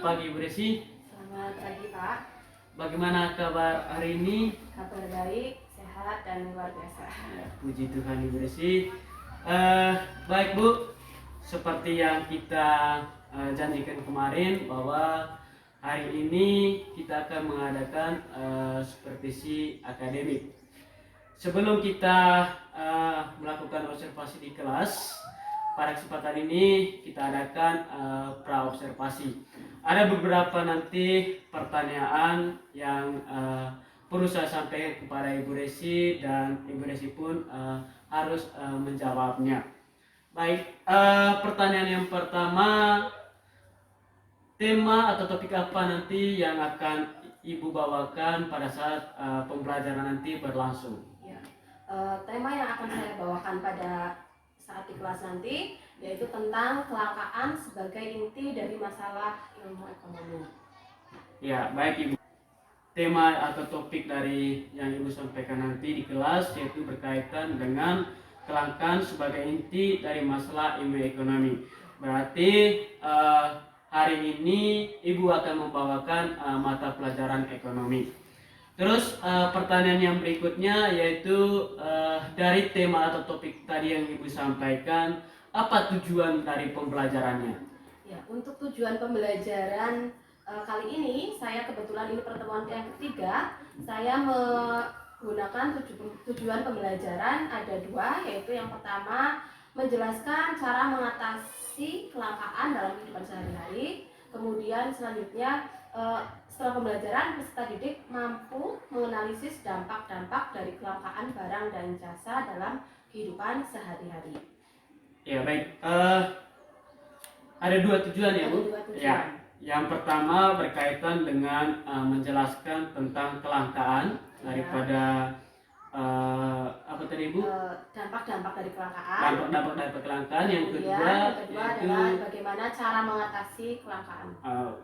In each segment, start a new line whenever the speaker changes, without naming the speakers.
pagi Bu Desi.
Selamat pagi Pak.
Bagaimana kabar hari ini?
Kabar baik, sehat dan luar biasa.
Ya, puji Tuhan Ibu Desi. Baik Bu, seperti yang kita janjikan kemarin bahwa hari ini kita akan mengadakan supervisi akademik. Sebelum kita melakukan observasi di kelas, pada kesempatan ini kita adakan pra-observasi. Ada beberapa nanti pertanyaan yang perlu saya sampaikan kepada Ibu Desi, dan Ibu Desi pun harus menjawabnya. Baik, pertanyaan yang pertama, tema atau topik apa nanti yang akan Ibu bawakan pada saat pembelajaran nanti berlangsung?
Ya, tema yang akan saya bawakan pada saat di kelas nanti yaitu tentang kelangkaan sebagai inti dari masalah ilmu ekonomi.
Ya, baik Ibu. Tema atau topik dari yang Ibu sampaikan nanti di kelas yaitu berkaitan dengan kelangkaan sebagai inti dari masalah ilmu ekonomi. Berarti hari ini Ibu akan membawakan mata pelajaran ekonomi. Terus pertanyaan yang berikutnya yaitu dari tema atau topik tadi yang Ibu sampaikan, apa tujuan dari pembelajarannya?
Ya, untuk tujuan pembelajaran kali ini, saya kebetulan ini pertemuan yang ketiga, saya menggunakan tujuan pembelajaran ada dua, yaitu yang pertama menjelaskan cara mengatasi kelangkaan dalam kehidupan sehari-hari. Kemudian selanjutnya setelah pembelajaran peserta didik mampu menganalisis dampak-dampak dari kelangkaan barang dan jasa dalam kehidupan sehari-hari.
Ya baik, ada dua tujuan ya Bu.
Ada dua tujuan.
Ya, yang pertama berkaitan dengan menjelaskan tentang kelangkaan daripada apa tadi Bu?
Dampak-dampak dari kelangkaan.
Dampak-dampak dari kelangkaan. Yang kedua
adalah bagaimana cara mengatasi kelangkaan.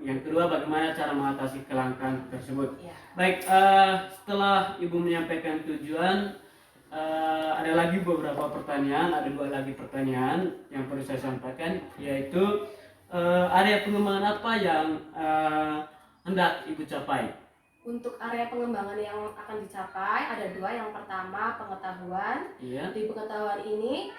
Yang kedua bagaimana cara mengatasi kelangkaan tersebut.
Ya.
Baik, setelah Ibu menyampaikan tujuan, ada lagi beberapa pertanyaan, ada dua lagi pertanyaan yang perlu saya sampaikan, yaitu area pengembangan apa yang hendak Ibu capai?
Untuk area pengembangan yang akan dicapai ada dua. Yang pertama pengetahuan.
Iya.
Di pengetahuan ini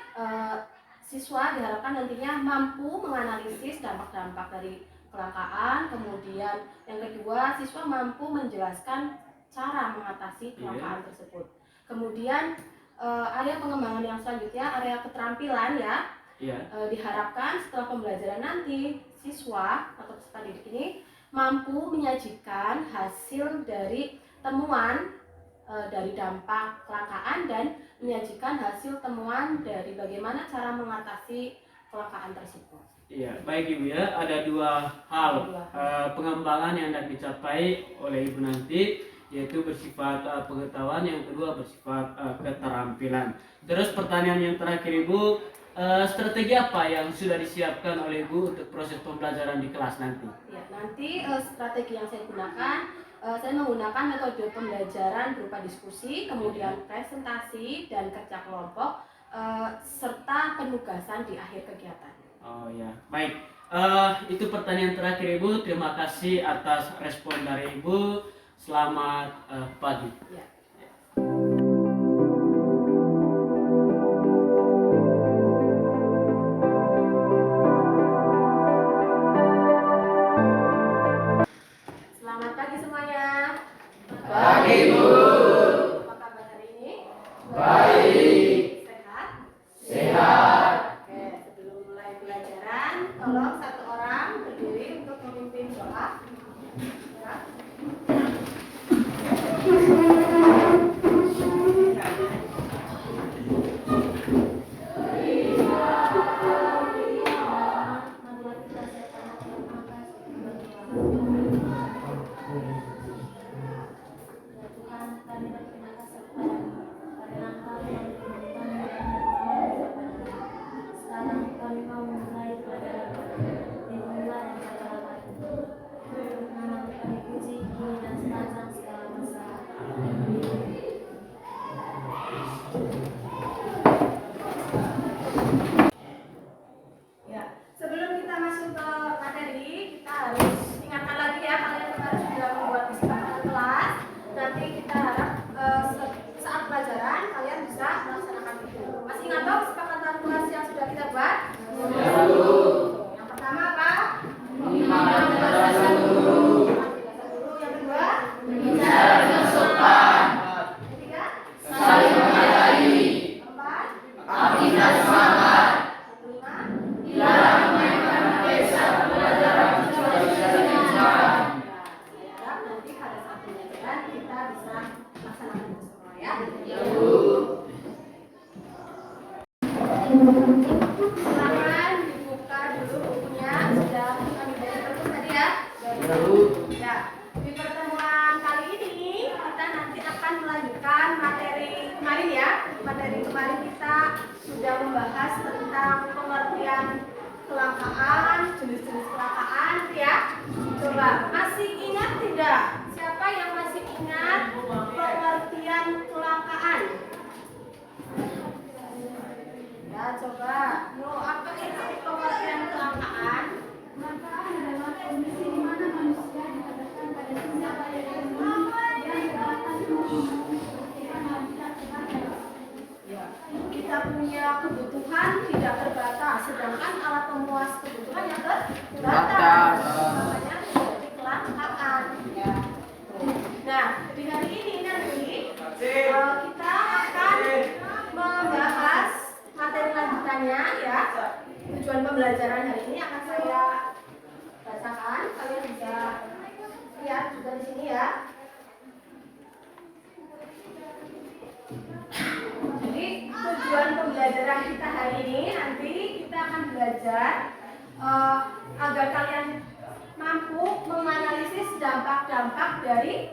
siswa diharapkan nantinya mampu menganalisis dampak-dampak dari kelangkaan. Kemudian yang kedua, siswa mampu menjelaskan cara mengatasi kelangkaan tersebut. Kemudian area pengembangan yang selanjutnya area keterampilan ya.
Iya.
Diharapkan setelah pembelajaran nanti siswa atau peserta didik ini mampu menyajikan hasil dari temuan dari dampak kelangkaan dan menyajikan hasil temuan dari bagaimana cara mengatasi kelangkaan tersebut.
Iya, baik Ibu ya, ada dua hal pengembangan yang hendak dicapai oleh Ibu nanti, yaitu bersifat pengetahuan, yang kedua bersifat keterampilan. Terus pertanyaan yang terakhir Ibu, strategi apa yang sudah disiapkan oleh Ibu untuk proses pembelajaran di kelas nanti?
Ya, nanti strategi yang saya gunakan, saya menggunakan metode pembelajaran berupa diskusi, kemudian presentasi dan kerja kelompok, serta penugasan di akhir kegiatan.
Oh ya, baik. Itu pertanyaan terakhir Ibu. Terima kasih atas respon dari Ibu. Selamat pagi.
Ya. Selamat pagi semuanya.
Pagi Bu.
Apa kabar hari ini?
Baik.
Sehat?
Sehat.
Oke, sebelum mulai pelajaran, tolong satu orang berdiri untuk memimpin doa. Ya. Yang pertama apa?
Iman berdasar guru.
Yang kedua?
Bicara sopan.
Ketiga?
Saling menghargai.
Keempat?
Aktivitas semangat.
Kelima?
Dilarang memainkan desa pelajaran kecuali dari tuntutan.
Saya harap nanti pada saat pembelajaran kita bisa laksanakan itu semua ya. Silakan dibuka dulu bukunya, sudah kami beri pertemuan tadi ya. Ya, di pertemuan kali ini kita nanti akan melanjutkan materi kemarin ya. Materi kemarin kita sudah membahas tentang pengertian kelangkaan, jenis-jenis kelangkaan ya. Coba masih ingat tidak? Siapa yang masih ingat pengertian kelangkaan? Ya, coba. Apa itu pengertian kelangkaan? Kelangkaan adalah kondisi di mana manusia dihadapkan pada sisa yang menyebabkan kebutuhan habitat terbatas. Ya, kita punya kebutuhan tidak terbatas, sedangkan alat pemuas kebutuhan yang terbatas. Makanya menjadi kelangkaan. Ya. Nah, di hari ini nanti kita akan membahas materi lanjutannya ya. Tujuan pembelajaran hari ini akan saya bacakan. Kalian bisa lihat juga di sini ya. Jadi tujuan pembelajaran kita hari ini nanti kita akan belajar agar kalian mampu menganalisis dampak-dampak dari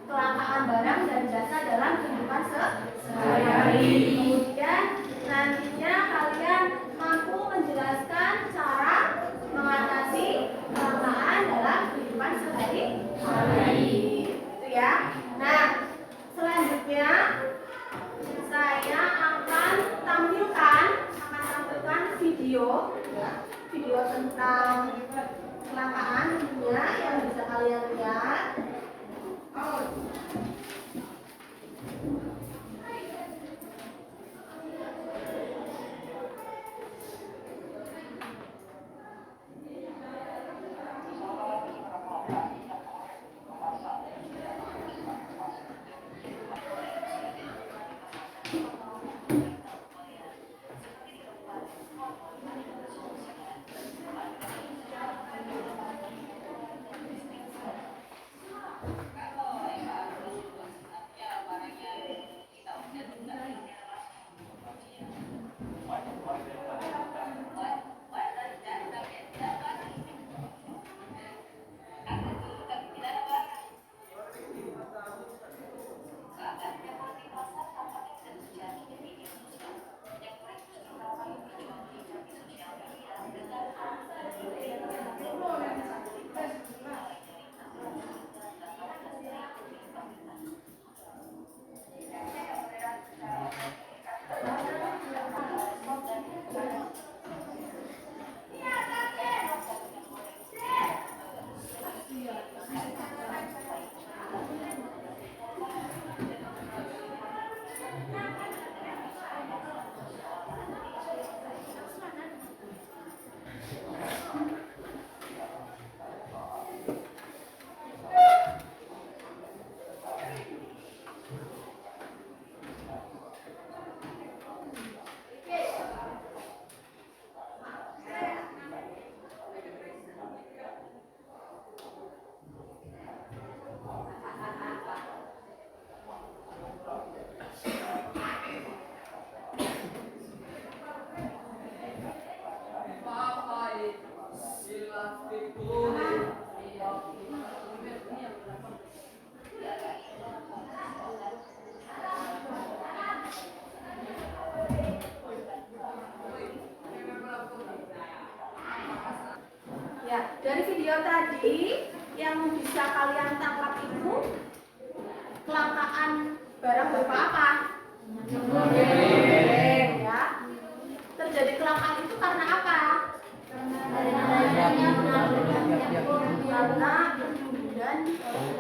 kelangkaan barang dan jasa dalam kehidupan sehari-hari. Kemudian nantinya kalian mampu menjelaskan cara mengatasi kelangkaan dalam kehidupan sehari-hari. Itu ya. Nah, selanjutnya saya akan tampilkan video tentang kelangkaan tentunya yang bisa kalian lihat. Ya, dari video tadi yang bisa kalian tangkap itu kelangkaan barang berupa apa? Goreng, ya. Terjadi kelangkaan itu karena apa? Karena perkebunan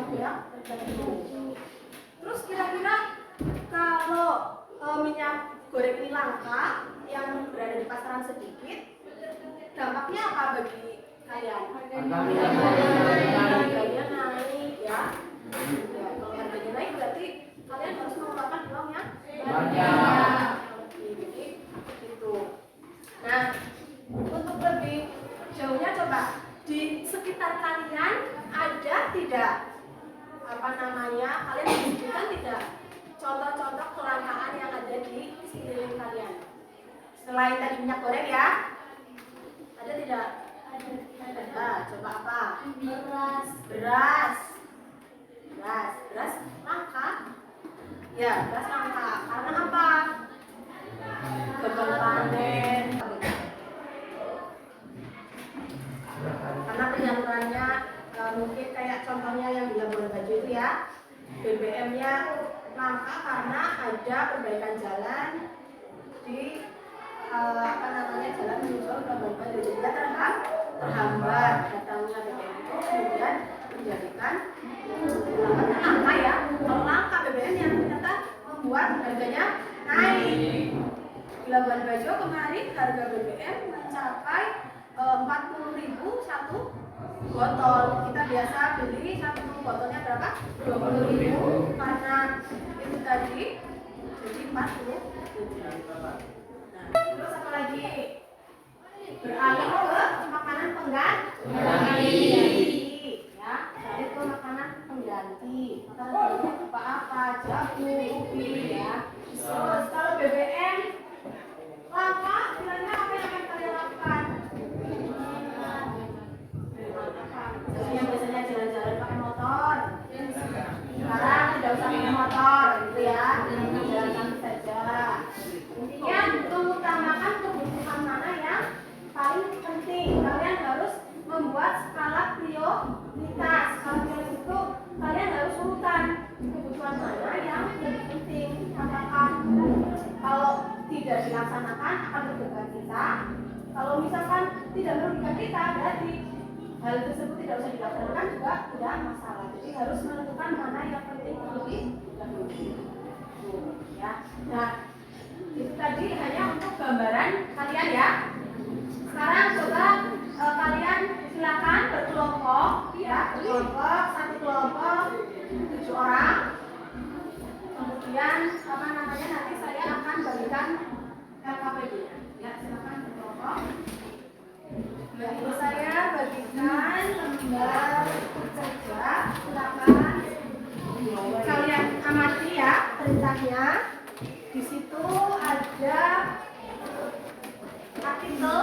minyak tertentu. Terus kira-kira kalau minyak goreng ini langka, yang berada di pasaran sedikit, dampaknya apa bagi kalian? Harganya naik ya. Ya, kalau harganya naik berarti kalian harus mengeluarkan uang yang banyak. Jadi itu. Nah, untuk lebih jauhnya coba di sekitar kalian ada tidak kalian menunjukkan tidak contoh-contoh kelangkaan yang ada di sekeliling kalian selain tadi minyak goreng ya? Ada tidak? Ada. Coba apa? Beras langka ya. Beras langka karena apa? Gagal panen, karena penyalurannya mungkin kayak contohnya yang di Labuan Bajo itu ya, BBM-nya langka karena ada perbaikan jalan di jalan menuju Labuan Bajo, jadi terhambat datangnya BBM itu, kemudian menjadikan langka ya. Kalau langka BBM-nya ternyata membuat harganya naik. Di Labuan Bajo kemarin harga BBM mencapai 40.000 satu botol. Kita biasa beli satu botolnya berapa? 20.000, karena itu tadi jadi 40. Nah, terus apa lagi? Beralih ke makanan pengganti ya, beralih ke makanan pengganti. Makanan pengganti berupa apa? Jagung, ubi ya. Terus kalau BBM langka, kira-kira apa yang akan kalian lakukan? Yang biasanya jalan-jalan pakai motor, sekarang tidak usah pakai motor gitu ya, jalan kaki saja. Intinya mengutamakan kebutuhan mana yang paling penting. Kalian harus membuat skala prioritas. Skala prioritas itu kalian harus urutan kebutuhan mana yang lebih penting. Apakah kalau tidak dilaksanakan akan merugikan kita? Kalau misalkan tidak merugikan kita, berarti hal tersebut tidak usah dilaksanakan juga tidak masalah. Jadi harus menentukan mana yang penting terlebih dahulu. Ya. Nah, itu tadi hanya untuk gambaran kalian ya. Sekarang coba kalian silakan berkelompok ya, berkelompok, satu kelompok 7 orang. Kemudian nanti saya akan bagikan LKPD-nya. Ya, silakan berkelompok. Ya, ini saya bagikan lembar kerja. Silakan kalian amati ya perintahnya. Di situ ada artikel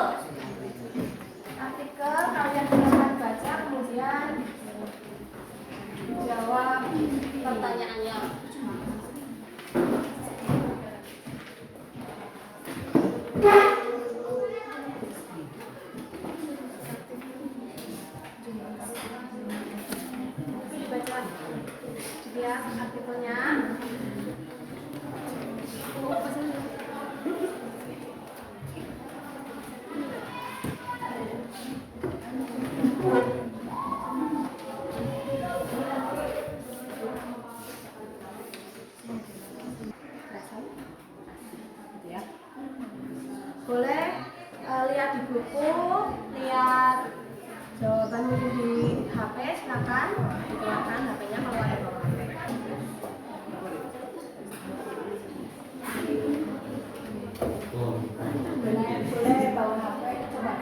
kalian silakan baca, kemudian jawab pertanyaannya. Dibaca ya artikelnya. Boleh lihat di buku, lihat jawabannya di HP, silakan dikeluarkan HP-nya kalau ada bawa HP. Boleh bawa HP, coba.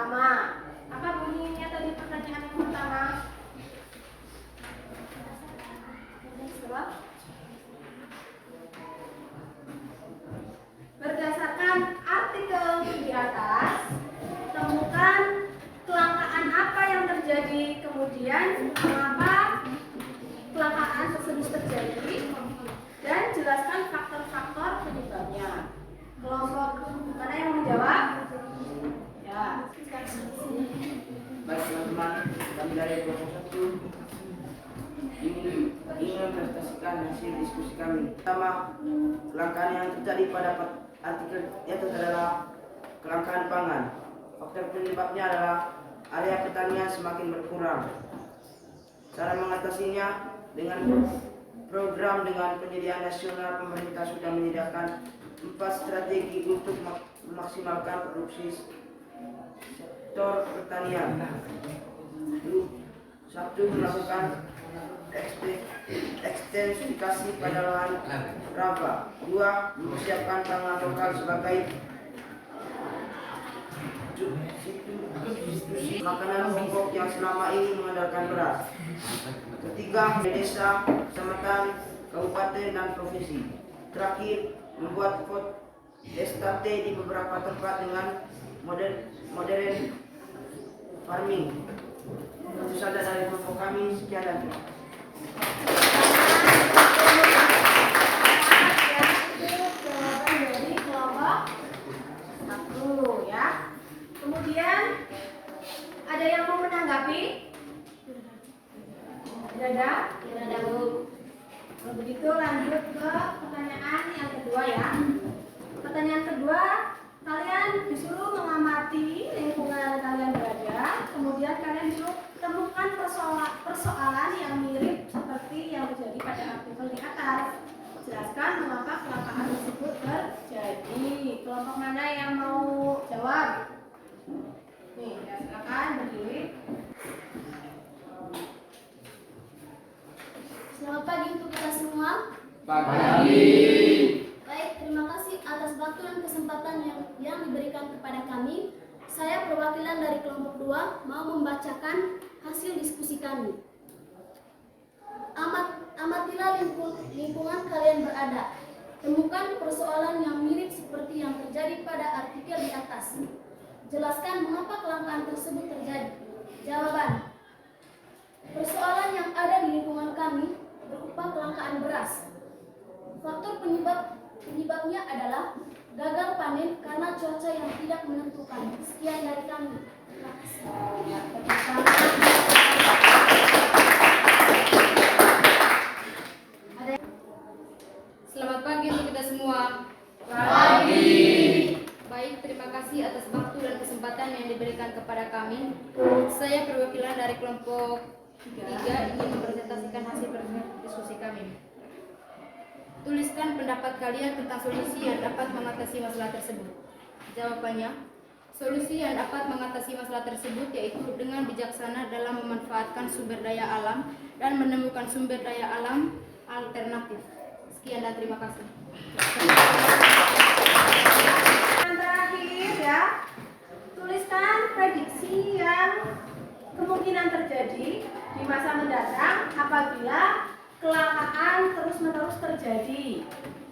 pertama. Apa bunyinya tadi pertanyaan yang pertama? Jawab. Berdasarkan artikel di atas, temukan kelangkaan apa yang terjadi, kemudian mengapa kelangkaan tersebut terjadi, dan jelaskan faktor-faktor penyebabnya. Kelompok mana yang mau menjawab? Ya.
Baik teman-teman, kami dari kelompok 1 ingin mempresentasikan hasil diskusi kami. Pertama, kelangkaan yang terjadi pada artikel di atas adalah kelangkaan pangan. Faktor penyebabnya adalah area pertanian semakin berkurang. Cara mengatasinya dengan program dengan penyediaan nasional, pemerintah sudah menyediakan 4 strategi untuk memaksimalkan produksi sektor pertanian. 1. Melakukan ekstensifikasi pada lahan rawa. 2. Mempersiapkan pangan lokal sebagai substitusi makanan pokok yang selama ini mengandalkan beras. 3. Desa, kecamatan, kabupaten, dan provinsi. Terakhir, membuat food estate di beberapa tempat dengan modern farming. Itu saja dari kelompok kami. Sekian dan terima kasih.
Jawaban dari kelompok 1 ya. Kemudian ada yang mau menanggapi? Tidak ada? Tidak ada, Bu. Kalau begitu lanjut ke pertanyaan yang kedua ya. Pertanyaan kedua, kalian disuruh mengamati lingkungan kalian berada, kemudian kalian disuruh temukan persoalan yang mirip seperti yang terjadi pada artikel di atas. Jelaskan mengapa kelangkaan tersebut terjadi. Kelompok mana yang mau jawab? Nih, ya silakan berdiri.
Selamat pagi untuk kita semua.
Pagi.
Baik, terima kasih atas waktu dan kesempatan yang diberikan kepada kami. Saya perwakilan dari kelompok 2 mau membacakan hasil diskusi kami. Amatilah lingkungan kalian berada. Temukan persoalan yang mirip seperti yang terjadi pada artikel di atas. Jelaskan mengapa kelangkaan tersebut terjadi. Jawaban. Persoalan yang ada di lingkungan kami berupa kelangkaan beras. Faktor penyebabnya adalah gagal panen karena cuaca yang tidak menentukan. Sekian dari kami. Terima kasih.
Selamat pagi untuk kita semua.
Pagi.
Baik, terima kasih atas waktu dan kesempatan yang diberikan kepada kami. Saya perwakilan dari kelompok 3 ingin mempresentasikan hasil diskusi kami. Tuliskan pendapat kalian tentang solusi yang dapat mengatasi masalah tersebut. Jawabannya, solusi yang dapat mengatasi masalah tersebut yaitu dengan bijaksana dalam memanfaatkan sumber daya alam dan menemukan sumber daya alam alternatif. Sekian dan terima kasih.
Yang terakhir ya, tuliskan prediksi yang kemungkinan terjadi di masa mendatang apabila kelangkaan terus-menerus terjadi.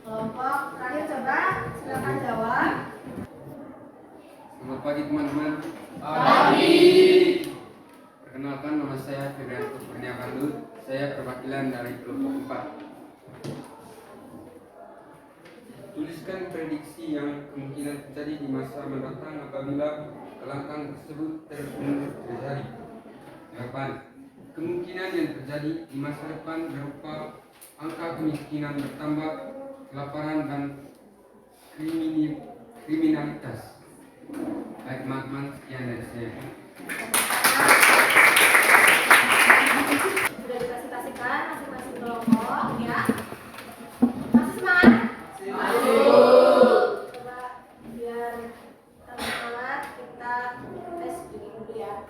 Kelompok terakhir coba silakan jawab.
Selamat pagi teman-teman.
Pagi.
Perkenalkan, nama saya Febrianto Kurnia Kandut. Saya perwakilan dari kelompok 4. Tuliskan prediksi yang kemungkinan terjadi di masa mendatang apabila kelangkaan tersebut terus-menerus terjadi. Jawaban. Kemungkinan yang terjadi di masa depan berupa angka kemiskinan bertambah, kelaparan, dan kriminalitas. Baik teman-teman, sekian dari saya.
Sudah dipresentasikan masing-masing kelompok ya. Masih semangat? Coba biar tambah semangat kita tes dulu ya.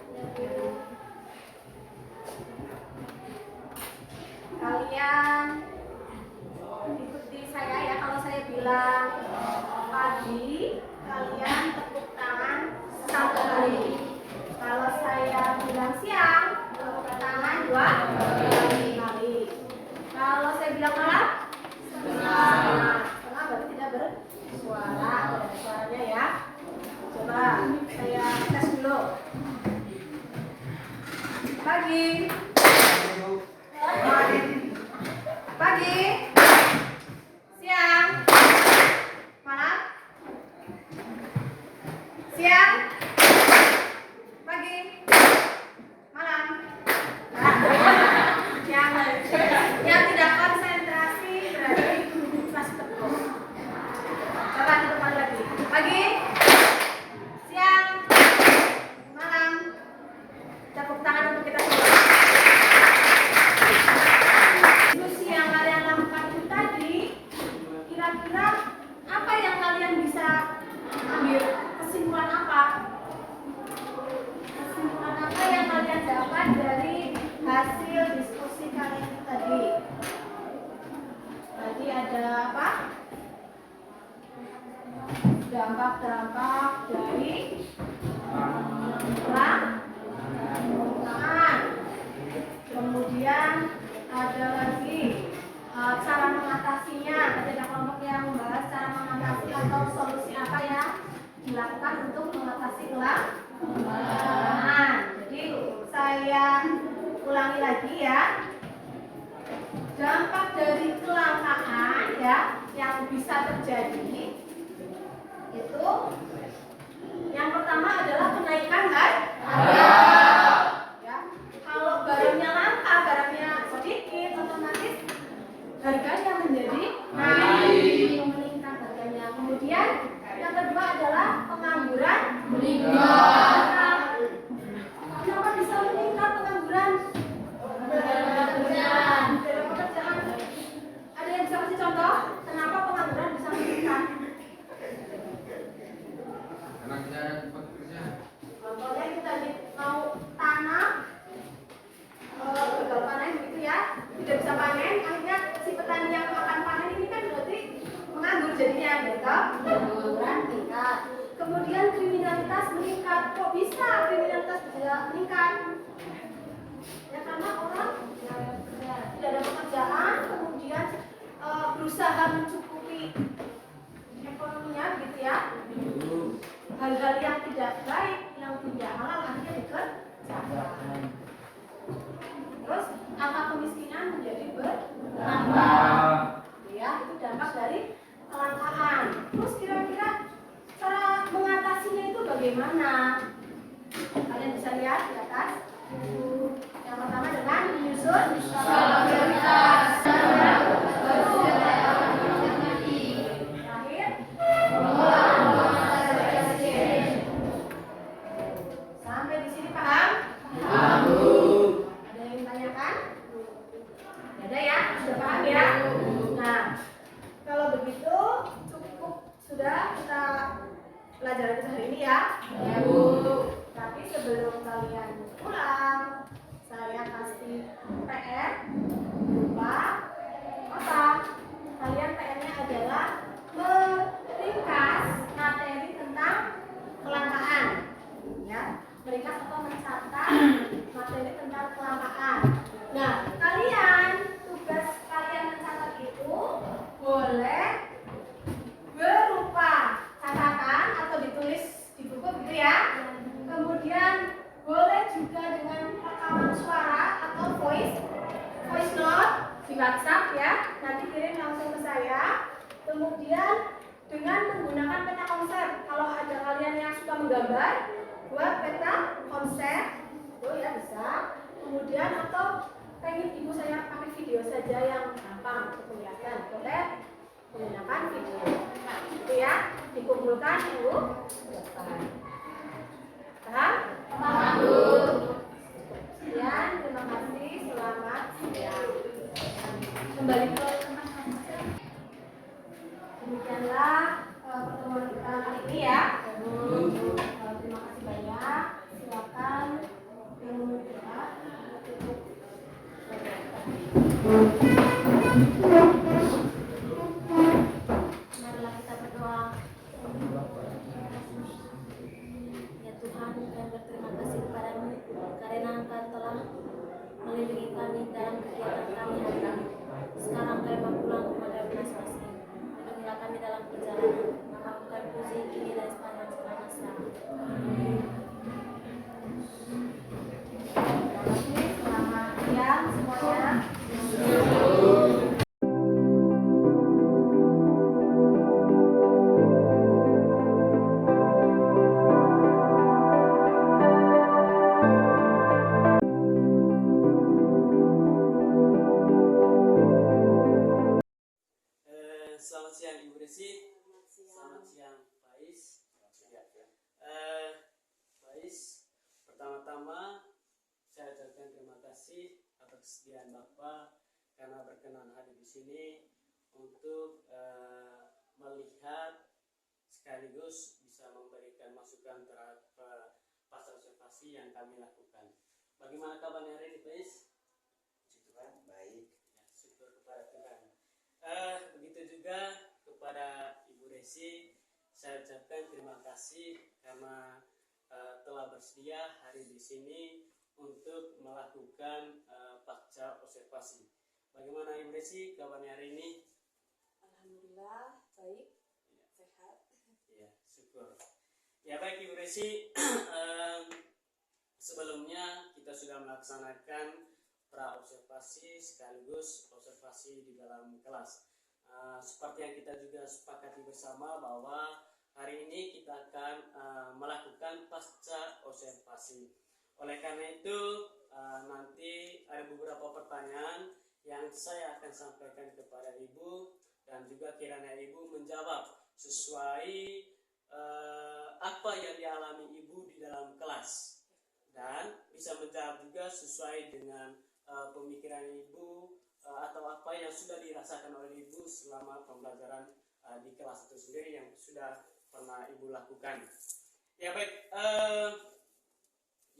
Kalian ikuti saya ya, kalau saya bilang pagi, kalian tepuk tangan 1 kali. Pagi. Pagi. Siang. Malam. Siang. Pagi. Malam. Yang tidak konsentrasi berarti masih tekuk. Coba kita ulang lagi. Pagi. Siang. Malam. Tepuk tangan untuk kita semua. Diskusi yang kalian lakukan itu tadi, kira-kira apa yang kalian bisa ambil kesimpulan apa? Kesimpulan apa yang kalian dapat dari hasil diskusi kalian itu tadi? Tadi ada apa? Dampak-dampak dari penggunaan. Kemudian ada lagi cara mengatasinya. Ada kelompok yang membahas cara mengatasi atau solusi apa yang dilakukan untuk mengatasi kelangkaan. Jadi saya ulangi lagi ya. Dampak dari kelangkaan ya yang bisa terjadi itu yang pertama adalah kenaikan harga. Ya, kalau barangnya langka, barangnya sedikit, otomatis harganya menjadi naik, meningkat harganya. Kemudian yang kedua adalah pengangguran meningkat. Kenapa bisa meningkat pengangguran? Pekerjaan. Ada yang bisa kasih contoh? Kenapa pengangguran bisa meningkat?
Karena tidak ada tempat kerja.
Contohnya kita mau tanam, gagal panen gitu ya, tidak bisa panen, akhirnya si petani yang akan panen ini kan berarti menganggur jadinya, gitu. Pengangguran meningkat. Kemudian kriminalitas meningkat. Kok bisa kriminalitas bisa meningkat? Ya karena orang tidak ada pekerjaan, kemudian berusaha mencukupi ekonominya, gitu ya. Hal-hal yang tidak baik, yang tidak halal akhirnya dikerjakan. Terus angka kemiskinan menjadi bertambah. Ya, itu dampak dari kelangkaan. Terus kira-kira cara mengatasinya itu bagaimana? Kalian bisa lihat di atas. Yang pertama dengan menyusun prioritas. Sampai di sini paham? Paham. Ada yang ditanyakan? Ada ya? Sudah paham ya? Nah, kalau begitu cukup sudah kita pelajaran kita hari ini ya? Ya, Bu. Tapi sebelum kalian pulang, saya kasih PR berupa apa? Kalian PR-nya adalah meringkas materi tentang kelangkaan. Ya, meringkas atau mencatat materi tentang kelangkaan. Nah, kalian tugas kalian mencatat itu boleh berupa catatan atau ditulis di buku gitu ya. Kemudian boleh juga dengan rekaman suara atau voice note di WhatsApp ya. Nanti kirim langsung ke saya. Kemudian dengan menggunakan peta konsep. Kalau ada kalian yang suka menggambar, buat peta konsep itu ya bisa. Kemudian atau pengen ibu saya pakai video saja yang gampang untuk kelihatan, boleh menggunakan video. Itu ya, dikumpulkan ibu. Paham? Paham. Sekian, terima kasih, selamat siang. Kembali ke demikianlah pertemuan kita kali ini ya. Terima kasih banyak. Silakan yang mau berdoa tutup. Marilah kita berdoa.
Selamat siang Ibu Desi. Selamat siang Faiz. Faiz, pertama-tama saya ucapkan terima kasih atas kesediaan Bapak karena berkenan hadir di sini untuk melihat sekaligus bisa memberikan masukan terhadap pasal observasi yang kami lakukan. Bagaimana kabarnya hari ini, Faiz?
Puji Tuhan, baik.
Ya, syukur kepada Tuhan. Begitu juga kepada Ibu Desi, saya ucapkan terima kasih karena telah bersedia hari di sini untuk melakukan pasca observasi. Bagaimana Ibu Desi kabarnya hari ini?
Alhamdulillah baik, sehat.
Ya, syukur. Ya baik Ibu Desi, sebelumnya kita sudah melaksanakan pra-observasi sekaligus observasi di dalam kelas. Seperti yang kita juga sepakati bersama bahwa hari ini kita akan melakukan pasca observasi. Oleh karena itu nanti ada beberapa pertanyaan yang saya akan sampaikan kepada Ibu dan juga kiranya Ibu menjawab sesuai apa yang dialami Ibu di dalam kelas dan bisa menjawab juga sesuai dengan pemikiran Ibu atau apa yang sudah dirasakan oleh Ibu selama pembelajaran di kelas itu sendiri yang sudah pernah Ibu lakukan. Ya baik,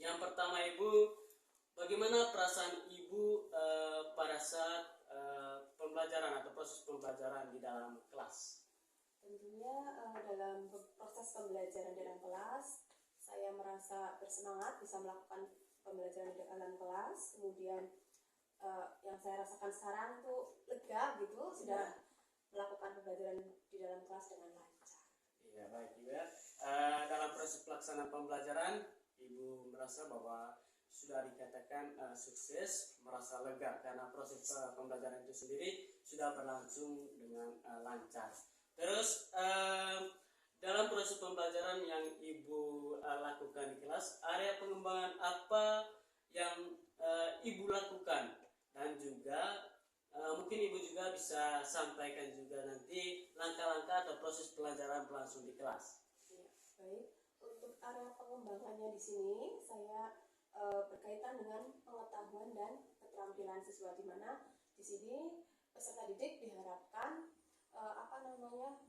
yang pertama Ibu, bagaimana perasaan Ibu pada saat pembelajaran atau proses pembelajaran di dalam kelas?
Tentunya dalam proses pembelajaran dalam kelas, saya merasa bersemangat bisa melakukan pembelajaran di dalam kelas. Kemudian yang saya rasakan sekarang tuh lega gitu, sudah melakukan pembelajaran di dalam kelas dengan lancar.
Iya baik Ibu ya. Dalam proses pelaksanaan pembelajaran, Ibu merasa bahwa sudah dikatakan sukses, merasa lega karena proses pembelajaran itu sendiri sudah berlangsung dengan lancar. Terus dalam proses pembelajaran yang Ibu lakukan di kelas, area pengembangan apa yang Ibu lakukan? Dan juga mungkin Ibu juga bisa sampaikan juga nanti langkah-langkah atau proses pelajaran berlangsung di kelas.
Ya, baik. Untuk area pengembangannya di sini, saya berkaitan dengan pengetahuan dan keterampilan siswa, di mana di sini peserta didik diharapkan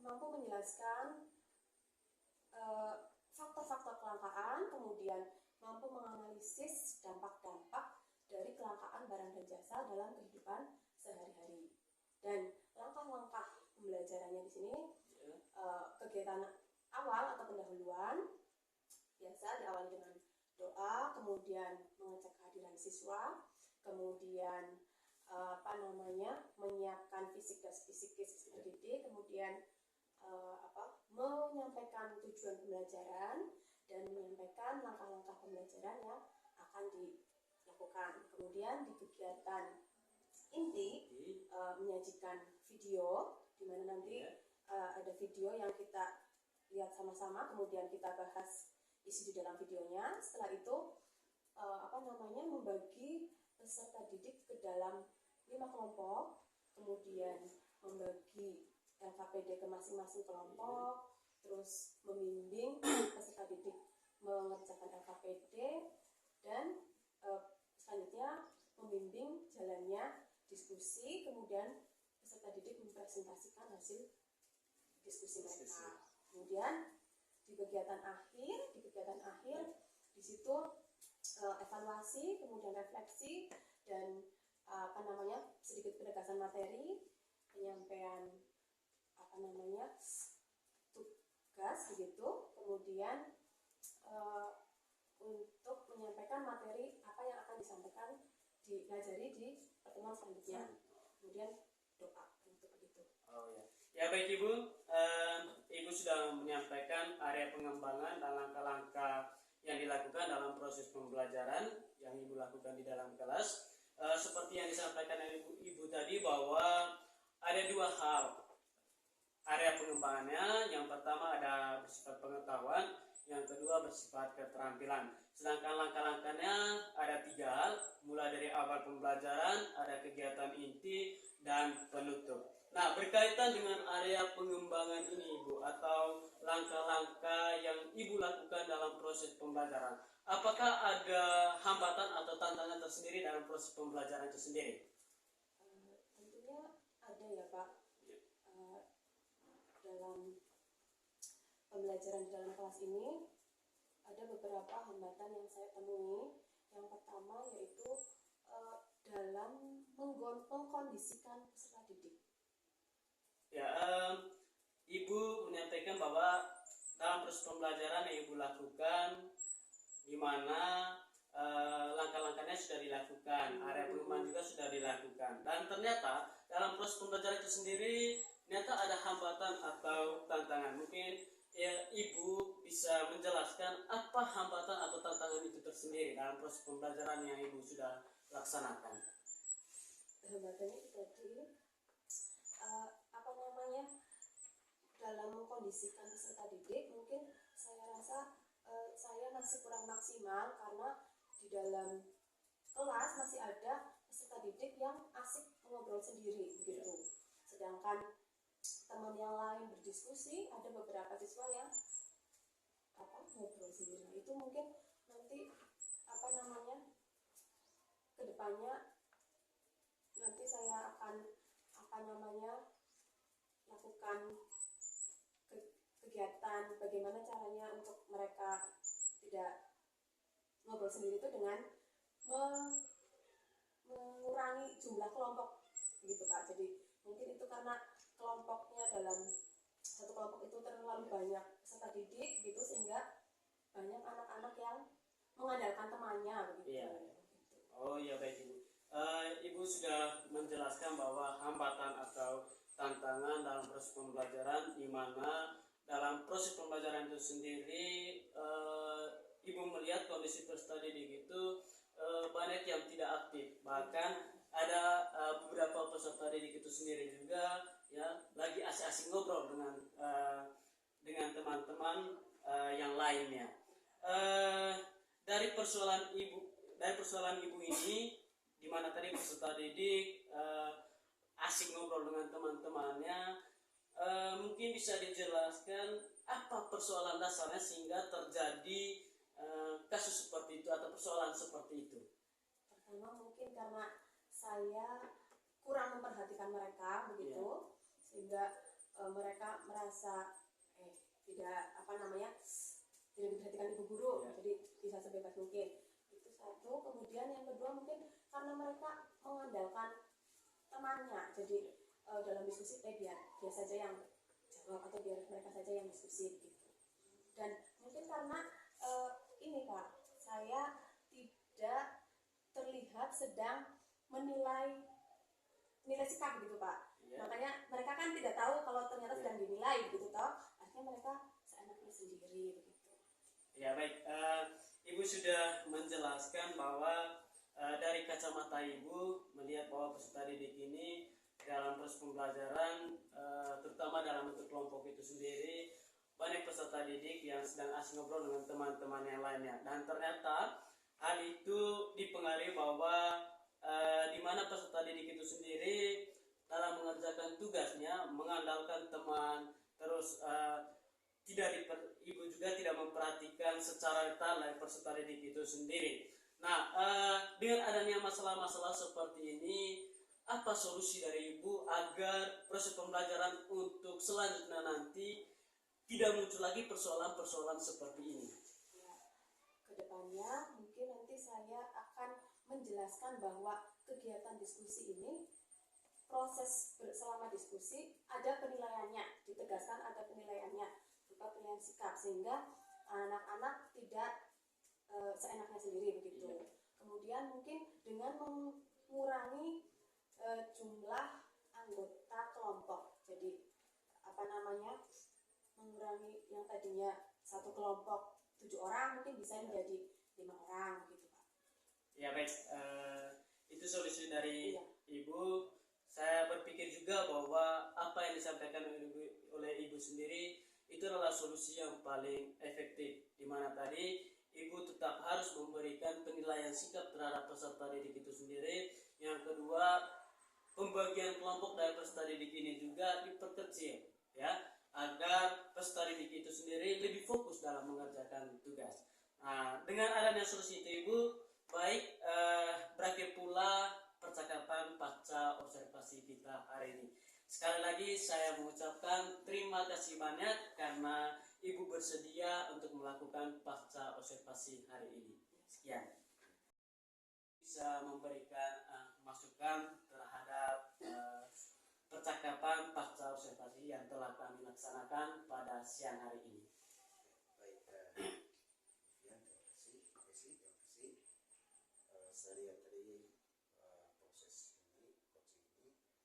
mampu menjelaskan faktor-faktor kelangkaan, kemudian mampu menganalisis dampak-dampak dari kelangkaan barang dan jasa dalam kehidupan sehari-hari. Dan langkah-langkah pembelajarannya di sini, kegiatan awal atau pendahuluan biasa diawali dengan doa, kemudian mengecek kehadiran siswa, kemudian menyiapkan fisik dan psikis siswa didik, kemudian menyampaikan tujuan pembelajaran dan menyampaikan langkah-langkah pembelajaran yang akan dilakukan. Kemudian di kegiatan inti menyajikan video, di mana nanti ada video yang kita lihat sama-sama, kemudian kita bahas isi di dalam videonya. Setelah itu membagi peserta didik ke dalam 5 kelompok, kemudian membagi LKPD ke masing-masing kelompok, terus membimbing peserta didik mengerjakan LKPD, dan selanjutnya membimbing jalannya diskusi, kemudian peserta didik mempresentasikan hasil diskusi mereka. Kemudian di kegiatan akhir di situ evaluasi, kemudian refleksi, dan sedikit penegasan materi, penyampaian tugas begitu, kemudian untuk menyampaikan materi apa yang akan disampaikan dipelajari di pertemuan selanjutnya, kemudian doa untuk begitu.
Oh ya, ya baik Ibu, Ibu sudah menyampaikan area pengembangan dan langkah-langkah yang dilakukan dalam proses pembelajaran yang Ibu lakukan di dalam kelas. Seperti yang disampaikan Ibu tadi bahwa ada 2 hal area pengembangannya. Yang pertama ada bersifat pengetahuan, yang kedua bersifat keterampilan. Sedangkan langkah-langkahnya ada 3 hal, mulai dari awal pembelajaran, ada kegiatan inti dan penutup. Nah, berkaitan dengan area pengembangan ini Ibu, atau langkah-langkah yang Ibu lakukan dalam proses pembelajaran, apakah ada hambatan atau tantangan tersendiri dalam proses pembelajaran itu sendiri?
Tentunya ada ya Pak. Dalam pembelajaran di dalam kelas ini ada beberapa hambatan yang saya temui. Yang pertama yaitu dalam mengkondisikan peserta didik.
Ya, Ibu menyampaikan bahwa dalam proses pembelajaran yang Ibu lakukan, di mana langkah-langkahnya sudah dilakukan, area pengembangan juga sudah dilakukan, dan ternyata dalam proses pembelajaran itu sendiri ternyata ada hambatan atau tantangan. Mungkin ya, Ibu bisa menjelaskan apa hambatan atau tantangan itu tersendiri dalam proses pembelajaran yang Ibu sudah laksanakan.
Hambatannya itu tadi dalam mengkondisikan peserta didik, mungkin saya rasa saya masih kurang maksimal karena di dalam kelas masih ada peserta didik yang asik mengobrol sendiri begitu. Sedangkan teman yang lain berdiskusi, ada beberapa siswa yang ngobrol sendiri. Itu mungkin nanti kedepannya nanti saya akan lakukan kegiatan bagaimana caranya untuk mereka tidak ngobrol sendiri itu dengan mengurangi jumlah kelompok gitu Pak. Jadi mungkin itu karena kelompoknya dalam satu kelompok itu terlalu banyak peserta didik gitu, sehingga banyak anak-anak yang mengandalkan temannya begitu.
Iya. Oh iya, baik Ibu. Ibu sudah menjelaskan bahwa hambatan atau tantangan dalam proses pembelajaran, di mana dalam proses pembelajaran itu sendiri Ibu melihat kondisi peserta didik itu banyak yang tidak aktif, bahkan ada beberapa peserta didik itu sendiri juga ya lagi asik-asik ngobrol dengan teman-teman yang lainnya. Dari persoalan ibu ini, di mana tadi peserta didik asik ngobrol dengan teman-temannya, mungkin bisa dijelaskan apa persoalan dasarnya sehingga terjadi kasus seperti itu atau persoalan seperti itu.
Pertama mungkin karena saya kurang memperhatikan mereka begitu, sehingga mereka merasa tidak diperhatikan ibu guru, jadi bisa sebebas mungkin. Itu satu. Kemudian yang kedua mungkin karena mereka mengandalkan temannya, jadi dalam diskusi biar dia saja yang jawab atau biar mereka saja yang diskusi gitu. Dan mungkin karena ini Pak, saya tidak terlihat sedang menilai sikap gitu Pak. Makanya mereka kan tidak tahu kalau ternyata sedang dinilai gitu toh. Artinya mereka seenaknya sendiri begitu.
Ya baik, Ibu sudah menjelaskan bahwa dari kacamata Ibu melihat bahwa peserta didik ini dalam proses pembelajaran, terutama dalam bentuk kelompok itu sendiri, banyak peserta didik yang sedang asik ngobrol dengan teman-teman yang lainnya, dan ternyata hal itu dipengaruhi bahwa di mana peserta didik itu sendiri dalam mengerjakan tugasnya mengandalkan teman, terus Ibu juga tidak memperhatikan secara detail dari peserta didik itu sendiri. Nah, dengan adanya masalah-masalah seperti ini, apa solusi dari Ibu agar proses pembelajaran untuk selanjutnya nanti tidak muncul lagi persoalan-persoalan seperti ini?
Ya, kedepannya mungkin nanti saya akan menjelaskan bahwa kegiatan diskusi ini, proses selama diskusi ada penilaiannya, ditegaskan ada penilaiannya berupa penilaian sikap, sehingga anak-anak tidak seenaknya sendiri begitu. Kemudian mungkin dengan mengurangi jumlah anggota kelompok, jadi mengurangi yang tadinya satu kelompok 7 orang mungkin bisa menjadi 5 orang gitu Pak.
Ya baik, itu solusi dari Ibu. Saya berpikir juga bahwa apa yang disampaikan oleh Ibu sendiri itu adalah solusi yang paling efektif, di mana tadi Ibu tetap harus memberikan penilaian sikap terhadap peserta didik itu sendiri. Yang kedua, pembagian kelompok dari peserta didik ini juga diperkecil, ya, agar peserta didik itu sendiri lebih fokus dalam mengerjakan tugas. Nah, dengan adanya solusi itu Ibu, baik berakhir pula percakapan pasca observasi kita hari ini. Sekali lagi saya mengucapkan terima kasih banyak karena Ibu bersedia untuk melakukan pasca observasi hari ini. Sekian. Bisa memberikan masukan terhadap percakapan pasca observasi yang telah kami laksanakan pada siang hari ini.
Baik, terima kasih. Saya lihat tadi proses ini, coaching ini sudah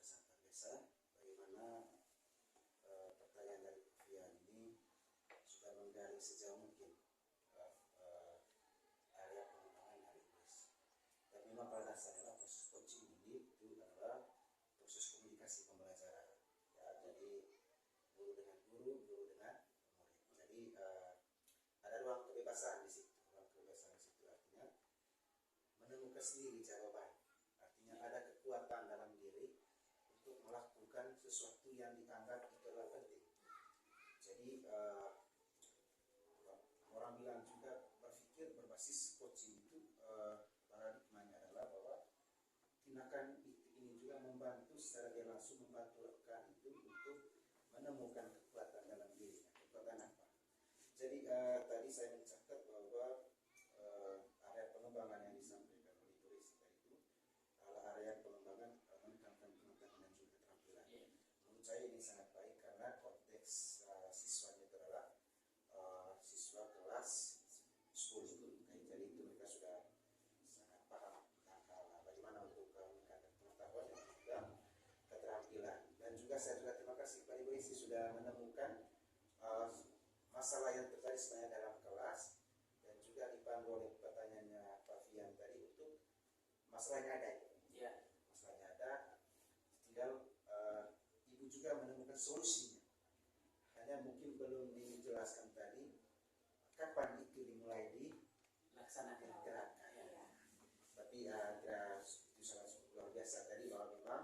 sangat biasa. Bagaimana pertanyaan dari Vian ini sudah menggali sejauh mungkin area pengembangan dari Inggris. Dan memang pada dasarnya proses coaching ini itu adalah proses komunikasi pembelajaran. Ya, jadi guru dengan guru, guru dengan murid. Jadi ada ruang kebebasan di situ. Ruang kebebasan di situ artinya menemukan sendiri jawaban. Artinya ada kekuatan dalam diri untuk melakukan sesuatu yang dianggap itu adalah penting. Jadi orang bilang juga berpikir berbasis coaching itu paradigmanya adalah bahwa tindakan ini juga membantu secara dia langsung membantu rekan itu untuk menemukan kekuatan dalam dirinya. Kekuatan apa? Jadi tadi saya mencatat bahwa area pengembangan yang disampaikan oleh Bu Resi tadi itu adalah area pengembangan menekankan pengetahuan dan juga keterampilan. Menurut saya ini sangat baik karena konteks siswanya itu adalah siswa kelas 10. Jadi itu mereka sudah sangat paham tentang hal bagaimana untuk meningkatkan pengetahuan dan juga keterampilan. Dan juga saya juga terima kasih kepada Ibu Resi sudah menemukan masalah yang terjadi sebenarnya dalam kelas dan juga dipandu oleh pertanyaannya Pak Fian tadi untuk masalahnya ada.
Ya.
Masalahnya ada, tinggal Ibu juga menemukan solusinya. Hanya mungkin belum dijelaskan tadi kapan itu dimulai
Laksanakan.
digerakkan. Tapi itu sangat luar biasa tadi bahwa memang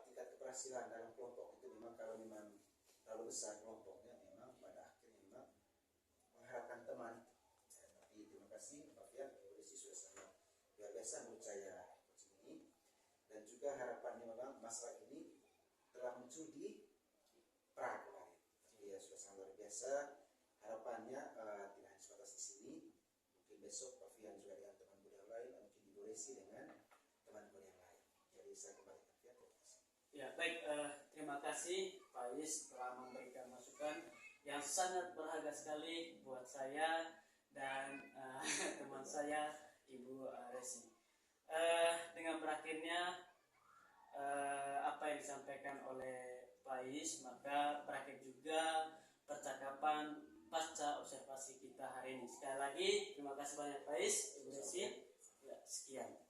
tingkat keberhasilan dalam kelompok itu memang kalau memang terlalu besar kelompoknya memang pada akhirnya memang mengharapkan teman. Tapi terima kasih Pak Fian, Ibu Resi sudah sangat luar biasa menurut saya coaching ini. Dan juga harapannya memang masalah ini telah muncul di pra kemarin. Jadi ya sudah sangat luar biasa. Harapannya tidak hanya sebatas di sini. Mungkin besok Pak Fian juga dengan teman guru yang lain, mungkin Ibu Resi dengan teman guru yang lain. Jadi saya kembali ke Fian. Terima kasih.
Ya, baik, terima kasih Pak Is telah memberikan masukan yang sangat berharga sekali buat saya dan teman saya Ibu Resi. Dengan berakhirnya apa yang disampaikan oleh Pak Is, maka berakhir juga percakapan pasca observasi kita hari ini. Sekali lagi terima kasih banyak Pak Is, Ibu Resi. Ya, sekian.